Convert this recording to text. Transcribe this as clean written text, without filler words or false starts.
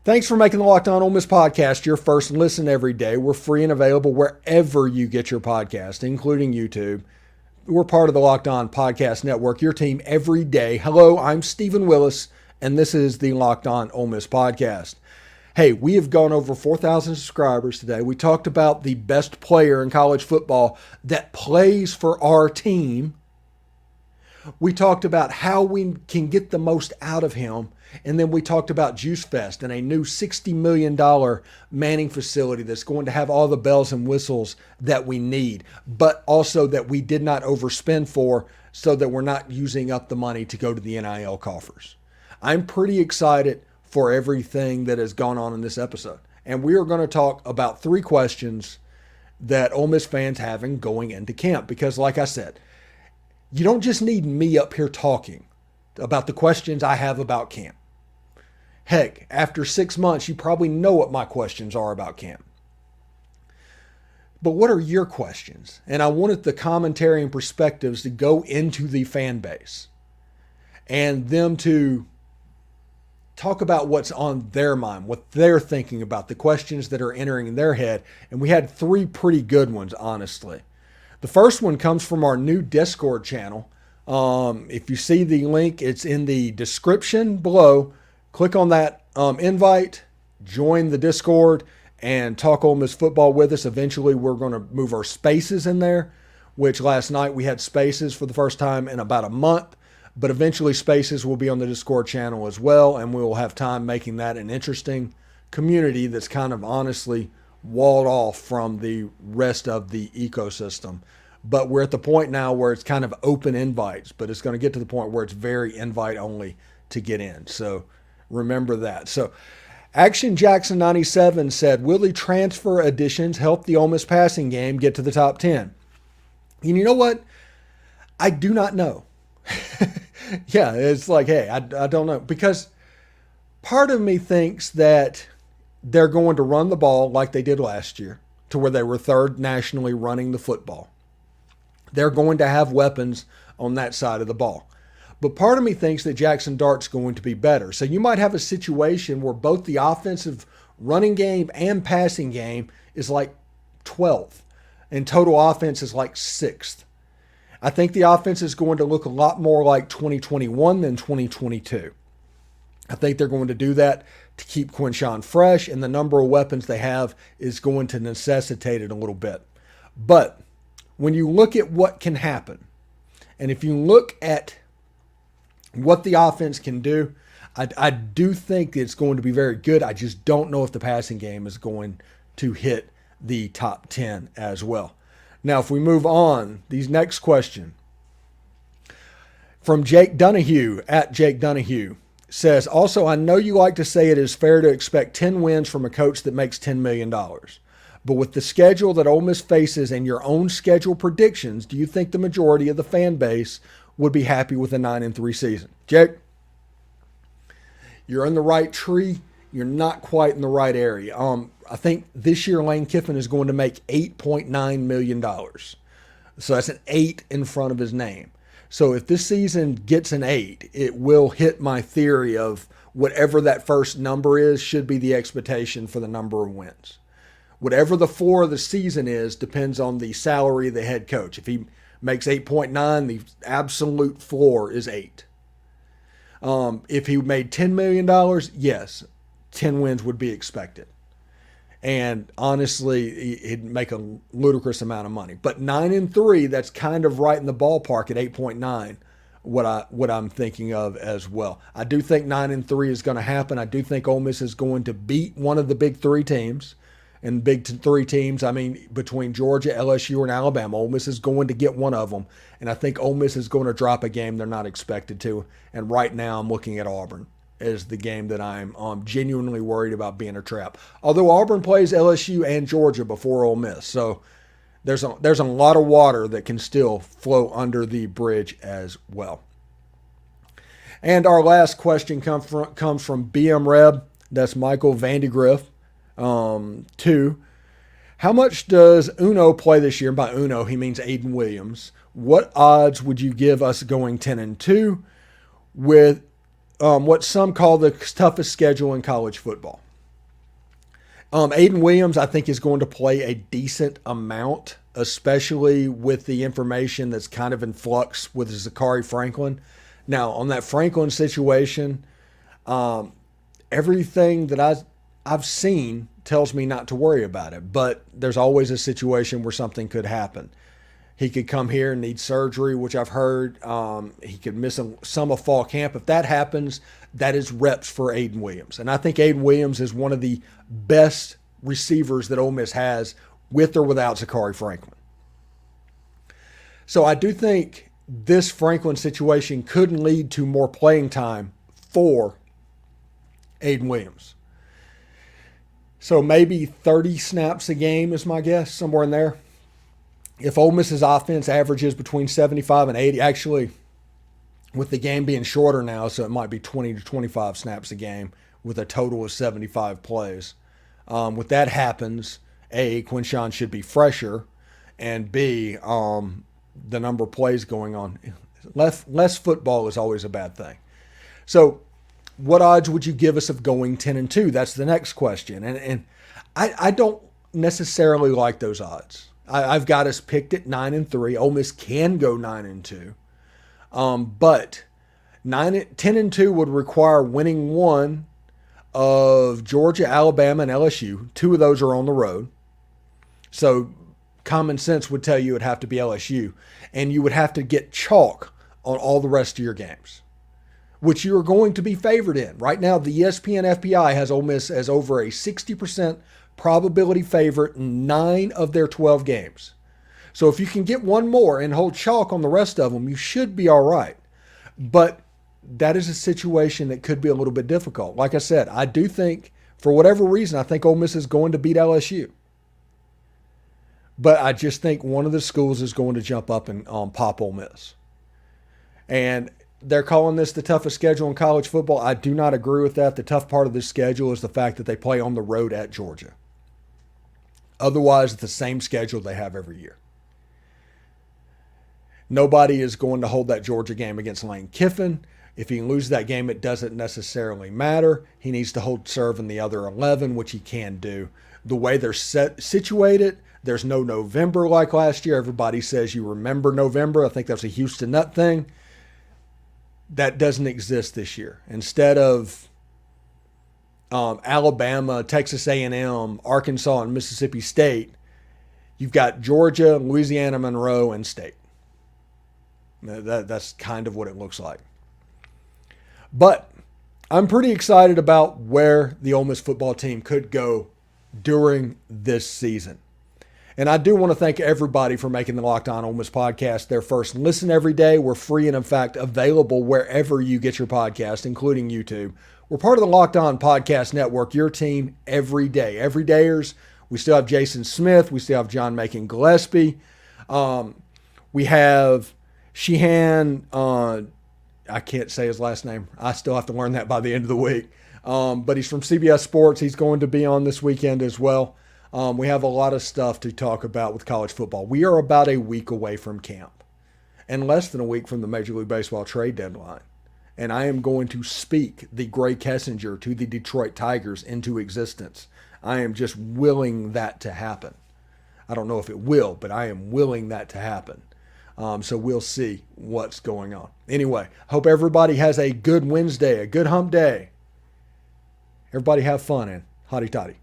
Thanks for making the Locked On Ole Miss podcast your first listen every day. We're free and available wherever you get your podcast, including YouTube. We're part of the Locked On Podcast Network, your team every day. Hello, I'm Stephen Willis, and this is the Locked On Ole Miss podcast. Hey, we have gone over 4,000 subscribers today. We talked about the best player in college football that plays for our team. We talked about how we can get the most out of him. And then we talked about Juice Fest and a new $60 million Manning facility that's going to have all the bells and whistles that we need, but also that we did not overspend for, so that we're not using up the money to go to the NIL coffers. I'm pretty excited for everything that has gone on in this episode. And we are going to talk about 3 questions that Ole Miss fans having going into camp. Because like I said, you don't just need me up here talking about the questions I have about camp. Heck, after 6 months, you probably know what my questions are about camp. But what are your questions? And I wanted the commentary and perspectives to go into the fan base and them to talk about what's on their mind, what they're thinking about, the questions that are entering in their head. And we had 3 pretty good ones, honestly. The first one comes from our new Discord channel. If you see the link, it's in the description below. Click on that invite, join the Discord, and talk Ole Miss football with us. Eventually, we're going to move our spaces in there, which last night we had spaces for the first time in about a month. But eventually, spaces will be on the Discord channel as well, and we will have time making that an interesting community that's kind of honestly walled off from the rest of the ecosystem. But we're at the point now where it's kind of open invites, but it's going to get to the point where it's very invite only to get in. So remember that. So Action Jackson 97 said, will the transfer additions help the Ole Miss passing game get to the top 10? And you know what? I do not know. Yeah, it's like, hey, I don't know. Because part of me thinks that they're going to run the ball like they did last year, to where they were 3rd nationally running the football. They're going to have weapons on that side of the ball. But part of me thinks that Jackson Dart's going to be better. So you might have a situation where both the offensive running game and passing game is like 12th, and total offense is like 6th. I think the offense is going to look a lot more like 2021 than 2022. I think they're going to do that to keep Quinshawn fresh, and the number of weapons they have is going to necessitate it a little bit. But when you look at what can happen, and if you look at what the offense can do, I do think it's going to be very good. I just don't know if the passing game is going to hit the top 10 as well. Now, if we move on, these next question from Jake Donahue at Jake Donahue says, also, I know you like to say it is fair to expect 10 wins from a coach that makes $10 million. But with the schedule that Ole Miss faces and your own schedule predictions, do you think the majority of the fan base would be happy with a 9-3 season? Jake, you're in the right tree. You're not quite in the right area. I think this year Lane Kiffin is going to make $8.9 million. So that's an 8 in front of his name. So if this season gets an 8, it will hit my theory of whatever that first number is should be the expectation for the number of wins. Whatever the floor of the season is depends on the salary of the head coach. If he makes 8.9, the absolute floor is 8. If he made $10 million, yes, 10 wins would be expected. And honestly, he'd make a ludicrous amount of money. But 9-3, that's kind of right in the ballpark at 8.9, what I'm thinking of as well. I do think 9-3 is going to happen. I do think Ole Miss is going to beat one of the big 3 teams. And big 3 teams, I mean, between Georgia, LSU, and Alabama, Ole Miss is going to get one of them. And I think Ole Miss is going to drop a game they're not expected to. And right now I'm looking at Auburn as the game that I'm genuinely worried about being a trap. Although Auburn plays LSU and Georgia before Ole Miss. So there's a lot of water that can still flow under the bridge as well. And our last question comes from BM Reb. That's Michael Vandegrift. 2. How much does Uno play this year? And by Uno, he means Ayden Williams. What odds would you give us going 10-2 with what some call the toughest schedule in college football? Ayden Williams, I think, is going to play a decent amount, especially with the information that's kind of in flux with Zachary Franklin. Now, on that Franklin situation, everything that I've seen tells me not to worry about it, but there's always a situation where something could happen. He could come here and need surgery, which I've heard. He could miss some of fall camp. If that happens, that is reps for Ayden Williams. And I think Ayden Williams is one of the best receivers that Ole Miss has with or without Zachary Franklin. So I do think this Franklin situation could lead to more playing time for Ayden Williams. So maybe 30 snaps a game is my guess, somewhere in there. If Ole Miss's offense averages between 75 and 80, actually, with the game being shorter now, so it might be 20 to 25 snaps a game with a total of 75 plays. When that happens, A, Quinshawn should be fresher, and B, the number of plays going on. Less football is always a bad thing. So what odds would you give us of going 10-2? That's the next question. And I don't necessarily like those odds. I've got us picked at 9-3. Ole Miss can go 9-2. But 10-2 would require winning one of Georgia, Alabama, and LSU. Two of those are on the road. So common sense would tell you it would have to be LSU. And you would have to get chalk on all the rest of your games, which you are going to be favored in. Right now, the ESPN FPI has Ole Miss as over a 60% probability favorite in 9 of their 12 games. So if you can get one more and hold chalk on the rest of them, you should be all right. But that is a situation that could be a little bit difficult. Like I said, I do think, for whatever reason, I think Ole Miss is going to beat LSU. But I just think one of the schools is going to jump up and pop Ole Miss. And they're calling this the toughest schedule in college football. I do not agree with that. The tough part of this schedule is the fact that they play on the road at Georgia. Otherwise, it's the same schedule they have every year. Nobody is going to hold that Georgia game against Lane Kiffin. If he loses that game, it doesn't necessarily matter. He needs to hold serve in the other 11, which he can do. The way they're situated, there's no November like last year. Everybody says you remember November. I think that's a Houston Nutt thing. That doesn't exist this year. Instead of Alabama, Texas A&M, Arkansas, and Mississippi State, you've got Georgia, Louisiana, Monroe, and State. That's kind of what it looks like. But I'm pretty excited about where the Ole Miss football team could go during this season. And I do want to thank everybody for making the Locked On Ole Miss podcast their first listen every day. We're free and, in fact, available wherever you get your podcast, including YouTube. We're part of the Locked On Podcast Network, your team every day. Everydayers, we still have Jason Smith. We still have John Macon Gillespie. We have Sheehan, I can't say his last name. I still have to learn that by the end of the week. But he's from CBS Sports. He's going to be on this weekend as well. We have a lot of stuff to talk about with college football. We are about a week away from camp and less than a week from the Major League Baseball trade deadline. And I am going to speak the Gray Kessinger to the Detroit Tigers into existence. I am just willing that to happen. I don't know if it will, but I am willing that to happen. So we'll see what's going on. Anyway, hope everybody has a good Wednesday, a good hump day. Everybody have fun and hotty toddy.